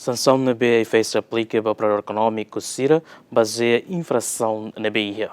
Sanção na BI fez aplica para o operador econômico Cira, baseia infração na BI.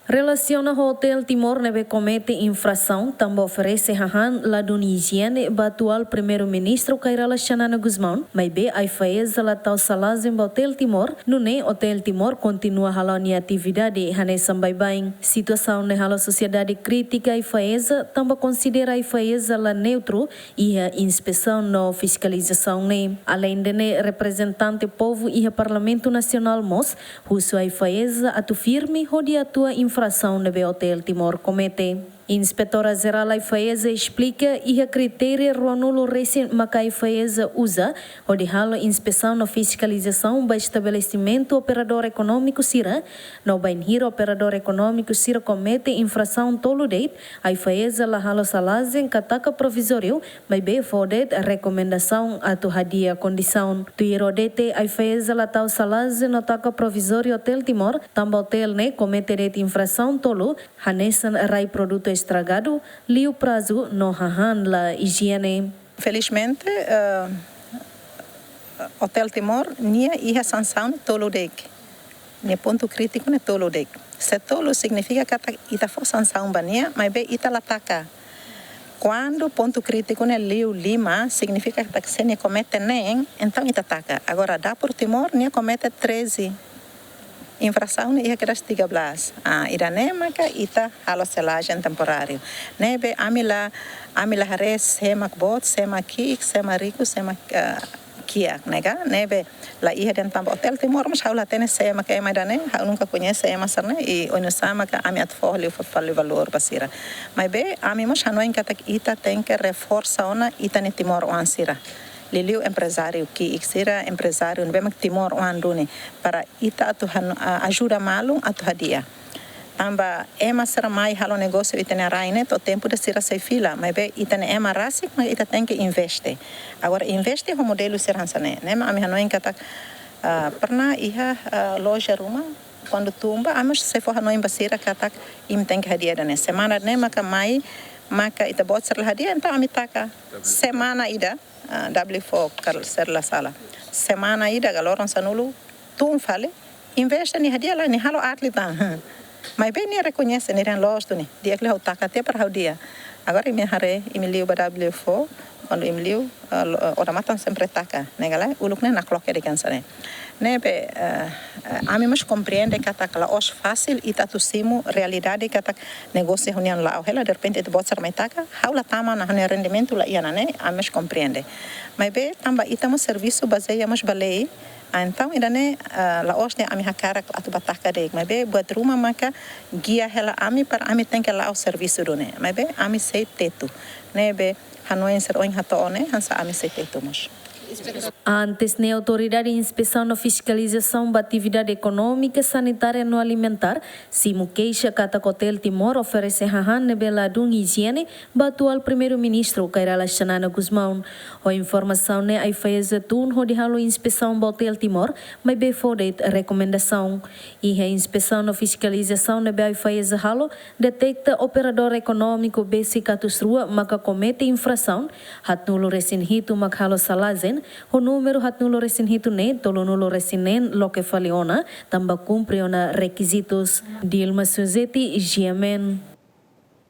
Relaciona Hotel Timor nebe comete infração, também oferece hahan la Higiene atual primeiro-ministro Kairala Xanana Guzmão, mas be ai faz la tau salazem Hotel Timor, no ne Hotel Timor continua halani atividade hane sambai bain. Situação ne hala sociedade crítica ai faz, também considera ai faz la neutro e a inspeção no fiscalização ne. Além de ne representante povo e a Parlamento Nacional mos, husu ai faz atu firme hodi atua infração no Hotel Timor comete. Inspetora Geral Aifaeza explica e a critério Ronulo recém Macai Aifaeza usa o de halo inspeção na fiscalização do estabelecimento operador econômico Cira, no bainhir operador econômico Cira comete infração tolo date, Aifaeza la halo salazen kataka provisório, mas bem fodet a recomendação a tu hadia condição. Tuiro dete Aifaeza la tau salazen no taka provisório Hotel Timor, também hotel ne comete date infração tolo, hanesan rai produto estragado, li o prazo no hahan la higiene. Felizmente, Hotel Timor nia iha sanção tolo dek. Nia ponto crítico ne tolo dek. Se tolo significa que ita for sanção bania, mas be ita lataka. Quando ponto crítico ne liu lima, significa que se nia comete nem, então ita ataca. Agora, dá por Timor, nia comete 13. Infração ia que das 13. Iranema que ita halo selagem temporário. Nebe amila res sema bot sema kik sema rico sema kia nega nebe la ia dentro do Hotel Timor mas haula tem sema que mais dane nunca conhece ema sarne e onu sama que ami atfolio falo valor basira. Mas be ami mas hanoin que ita tem que reforça ona ita ne Timor ansira. Liliu empresário que exira empresário no Timor andune para ita atu ajuda malu atu hadia. Tamba ema será mais halo negócio itene raine to tempo de sira sei fila, mas be itene ema rasik mas ita tem que investe. Agora investe o modelo seransane, né? Ami hanoin kata pernah iha loja rumah quando tumba amas se for hanoin basira kata im tem que hadia dane semana né maka ita bot ser hadia então ami taka semana ida W4 kar ser la sala semana ida galoron sanulu tum fale investe ni hadia la ni halo atleta mas bem ni reconhece ni ran losto ni dia que taka até para o dia agora me hare imiliu W4 quando imiliu ora matan sempre taka negala uluk na clock de cansane nebe ami mas compreende que atakala os fácil e tatusimo realidade que atak negócio união lá ela de repente te bota mais taka haula tama na rendimento lá iana né ami mas compreende mas be tamba itamo serviço baseamos balei então ainda né lá os né ami hakara atu bataka de mas be buat rumah maka guia ela ami para ami tem que lá o serviço do né mas be ami sei teto né be hanoen ser oin hatone hansa ami sei teto mas. Antes, a Autoridade de Inspeção na Fiscalização da Atividade Econômica, Sanitária e Alimentar, Simo Queixa Hotel Timor oferece hahan nebeladung higiene para atual primeiro-ministro Kairala Xanana Guzmão. A informação ne ai fez tun ho de halo inspeção do Hotel Timor, mas be fodet recomendação. E a inspeção na fiscalização ne be ai fez halo detecta operador econômico besi katustrua maka comete infração, hatnulo resinhito mak halo salazen. O número hatnulo resinhito ne tolonulo resinen lo que faliona tamba cumpre ona requisitos. Dilma Suzeti, GMN.